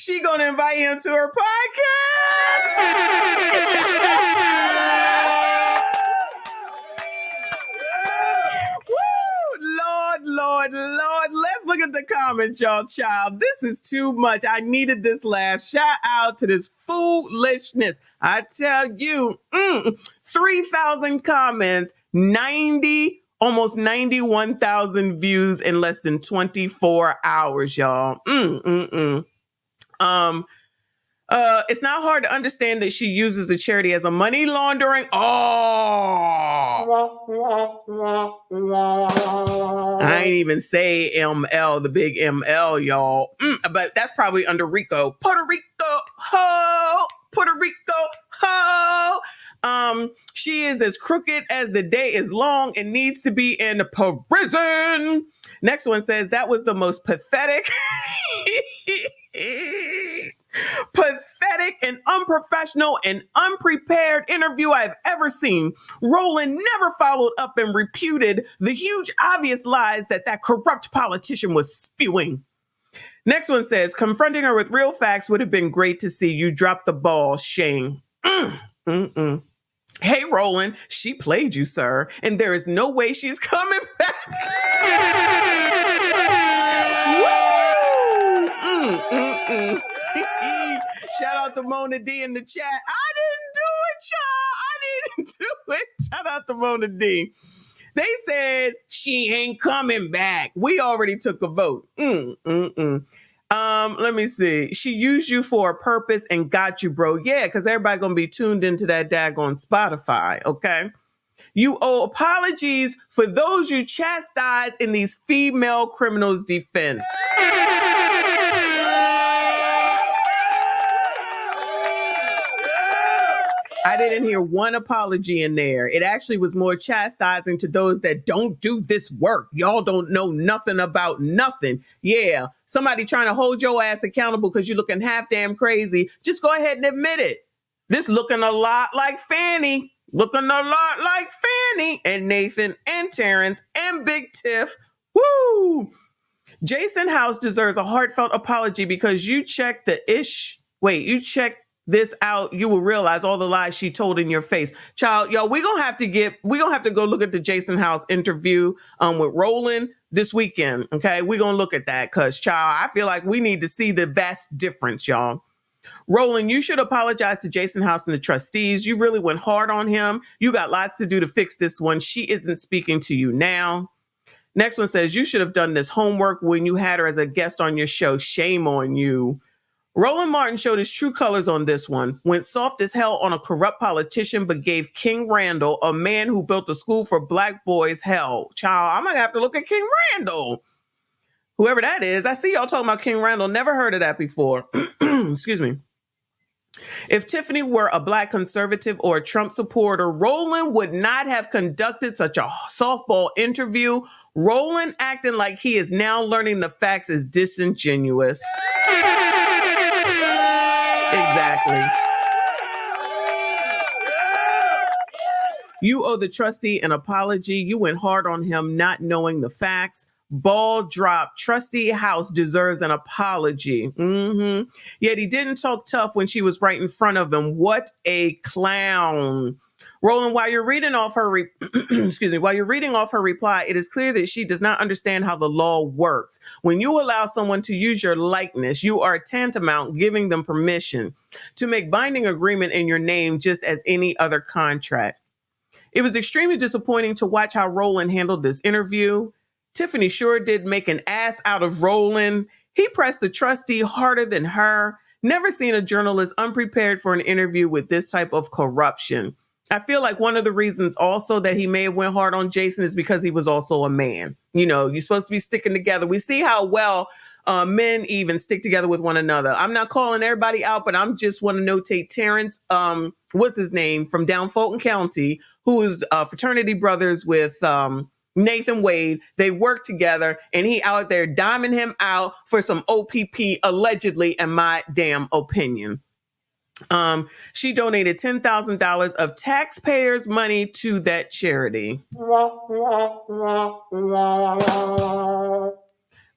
she gonna invite him to her podcast. Lord. Let's look at the comments, y'all, child. This is too much. I needed this laugh. Shout out to this foolishness. I tell you, 3,000 comments, almost 91,000 views in less than 24 hours, y'all. It's not hard to understand that she uses the charity as a money laundering. I ain't even say ML, the big ML, y'all. But that's probably under Rico. Puerto Rico, ho! Puerto Rico, ho! She is as crooked as the day is long and needs to be in a prison. Next one says that was the most pathetic and unprofessional and unprepared interview I've ever seen. Roland never followed up and refuted the huge obvious lies that corrupt politician was spewing. Next one says, confronting her with real facts would have been great to see. You dropped the ball, shame. Hey, Roland, she played you, sir, and there is no way she's coming back. Shout out to Mona D in the chat. I didn't do it. Shout out to Mona D. They said she ain't coming back. We already took a vote. Let me see. She used you for a purpose and got you, bro. Yeah, because everybody gonna be tuned into that daggone Spotify, okay? You owe apologies for those you chastise in these female criminals' defense. I didn't hear one apology in there. It actually was more chastising to those that don't do this work. Y'all don't know nothing about nothing. Yeah, somebody trying to hold your ass accountable because you're looking half damn crazy. Just go ahead and admit it. This looking a lot like Fanny. And Nathan and Terrence and Big Tiff. Woo! Jason House deserves a heartfelt apology because you checked this out, you will realize all the lies she told in your face. Child, y'all, we're gonna have to go look at the Jason House interview with Roland this weekend. Okay, we're gonna look at that because, child, I feel like we need to see the vast difference, y'all. Roland, you should apologize to Jason House and the trustees. You really went hard on him. You got lots to do to fix this one. She isn't speaking to you now. Next one says, you should have done this homework when you had her as a guest on your show. Shame on you. Roland Martin showed his true colors on this one, went soft as hell on a corrupt politician, but gave King Randall, a man who built a school for black boys, hell. Child, I'm going to have to look at King Randall. Whoever that is, I see y'all talking about King Randall. Never heard of that before. Excuse me. If Tiffany were a black conservative or a Trump supporter, Roland would not have conducted such a softball interview. Roland acting like he is now learning the facts is disingenuous. Exactly. You owe the trustee an apology. You went hard on him not knowing the facts. Ball drop. Trustee House deserves an apology. Yet he didn't talk tough when she was right in front of him. What a clown. Roland, while you're reading off her reply, it is clear that she does not understand how the law works. When you allow someone to use your likeness, you are tantamount giving them permission to make binding agreement in your name just as any other contract. It was extremely disappointing to watch how Roland handled this interview. Tiffany sure did make an ass out of Roland. He pressed the trustee harder than her. Never seen a journalist unprepared for an interview with this type of corruption. I feel like one of the reasons also that he may have went hard on Jason is because he was also a man. You know, you're supposed to be sticking together. We see how well men even stick together with one another. I'm not calling everybody out, but I'm just want to notate Terrence, what's his name, from down Fulton County, who is fraternity brothers with Nathan Wade. They work together and he out there diming him out for some OPP, allegedly, in my damn opinion. She donated $10,000 of taxpayers' money to that charity.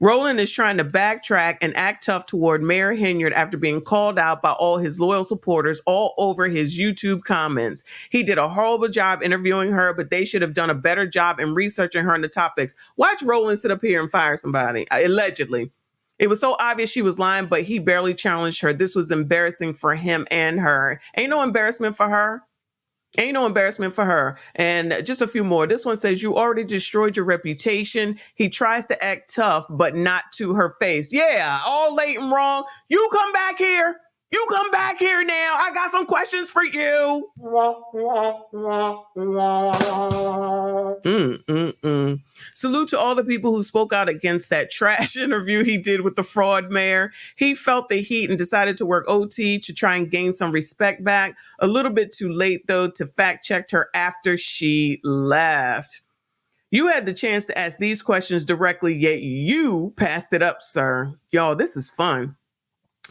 Roland is trying to backtrack and act tough toward Mayor Henyard after being called out by all his loyal supporters all over his YouTube comments. He did a horrible job interviewing her, but they should have done a better job in researching her and the topics. Watch Roland sit up here and fire somebody, allegedly. It was so obvious she was lying, but he barely challenged her. This was embarrassing for him and her. Ain't no embarrassment for her. Ain't no embarrassment for her. And just a few more. This one says, you already destroyed your reputation. He tries to act tough, but not to her face. Yeah, all late and wrong. You come back here. You come back here now. I got some questions for you. Salute to all the people who spoke out against that trash interview he did with the fraud mayor. He felt the heat and decided to work OT to try and gain some respect back. A little bit too late, though, to fact check her after she left. You had the chance to ask these questions directly, yet you passed it up, sir. Y'all, this is fun.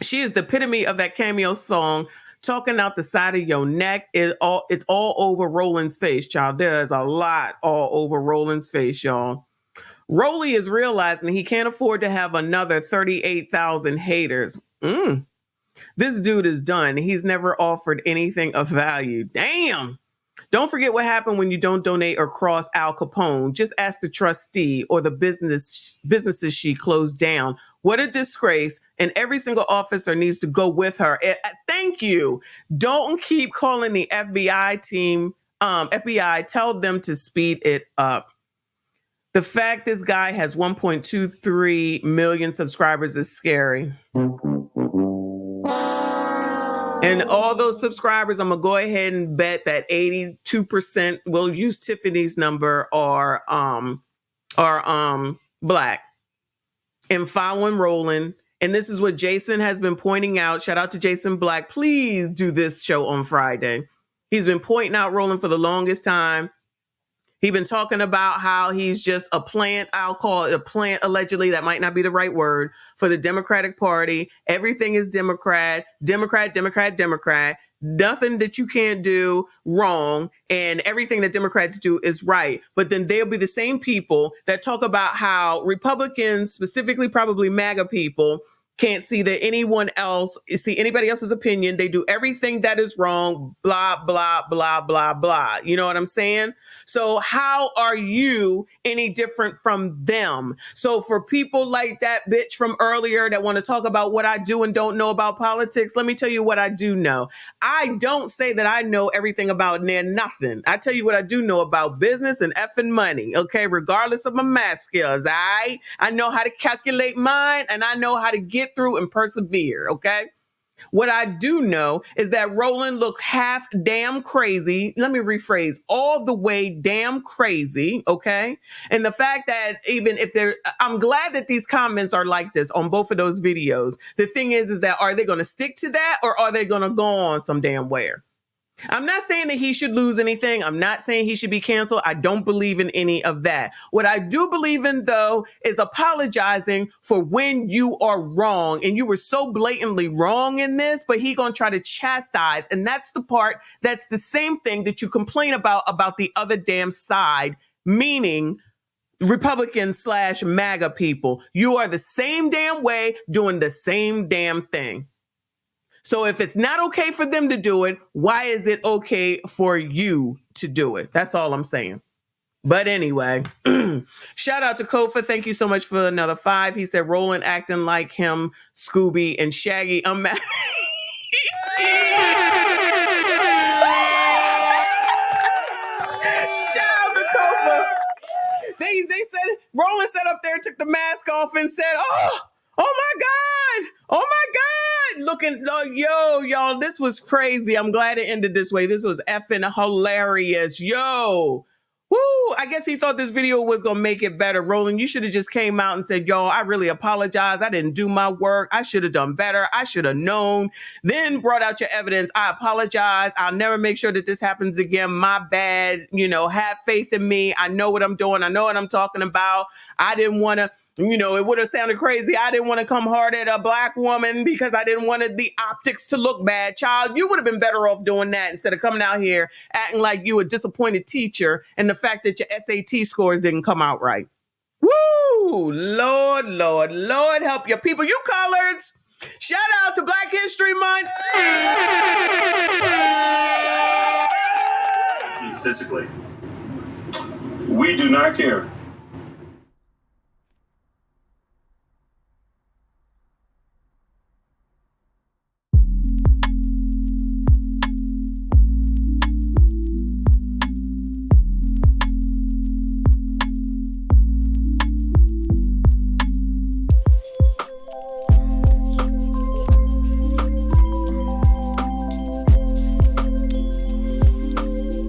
She is the epitome of that cameo song, talking out the side of your neck. It's all over Roland's face, child. There's a lot all over Roland's face, y'all. Rolly is realizing he can't afford to have another 38,000 haters. This dude is done. He's never offered anything of value. Damn. Don't forget what happened when you don't donate or cross Al Capone. Just ask the trustee or the businesses she closed down. What a disgrace. And every single officer needs to go with her. Thank you. Don't keep calling the FBI team. FBI, tell them to speed it up. The fact this guy has 1.23 million subscribers is scary. And all those subscribers, I'm going to go ahead and bet that 82% will use Tiffany's number are Black and following Roland. And this is what Jason has been pointing out. Shout out to Jason Black. Please do this show on Friday. He's been pointing out Roland for the longest time. He's been talking about how he's just a plant. I'll call it a plant, allegedly. That might not be the right word for the Democratic Party. Everything is Democrat. Nothing that you can't do wrong. And everything that Democrats do is right. But then they'll be the same people that talk about how Republicans, specifically probably MAGA people, can't see that anybody else's opinion. They do everything that is wrong, blah, blah, blah, blah, blah. You know what I'm saying? So how are you any different from them? So for people like that bitch from earlier that want to talk about what I do and don't know about politics, let me tell you what I do know. I don't say that I know everything about nothing. I tell you what I do know about business and effing money, okay? Regardless of my math skills, I know how to calculate mine and I know how to get through and persevere, okay? What I do know is that Roland looks half damn crazy. Let me rephrase, all the way damn crazy, okay? And the fact that I'm glad that these comments are like this on both of those videos. The thing is that are they going to stick to that or are they going to go on some damn where? I'm not saying that he should lose anything. I'm not saying he should be canceled. I don't believe in any of that. What I do believe in, though, is apologizing for when you are wrong. And you were so blatantly wrong in this, but he gonna try to chastise. And that's the part, that's the same thing that you complain about the other damn side, meaning Republican/MAGA people. You are the same damn way doing the same damn thing. So if it's not okay for them to do it, why is it okay for you to do it? That's all I'm saying. But anyway, shout out to Kofa. Thank you so much for another 5. He said, Roland acting like him, Scooby, and Shaggy. Shout out to Kofa. They said, Roland sat up there, took the mask off and said, oh my God. Oh my God. Looking, y'all, this was crazy. I'm glad it ended this way. This was effing hilarious. Yo. Woo. I guess he thought this video was going to make it better. Roland, you should have just came out and said, yo, I really apologize. I didn't do my work. I should have done better. I should have known. Then brought out your evidence. I apologize. I'll never make sure that this happens again. My bad. Have faith in me. I know what I'm doing. I know what I'm talking about. I didn't want to. It would have sounded crazy. I didn't want to come hard at a Black woman because I didn't want the optics to look bad. Child, you would have been better off doing that instead of coming out here acting like you a disappointed teacher and the fact that your SAT scores didn't come out right. Woo! Ooh, Lord, Lord, Lord, help your people. You coloreds, shout out to Black History Month. Physically. We do not care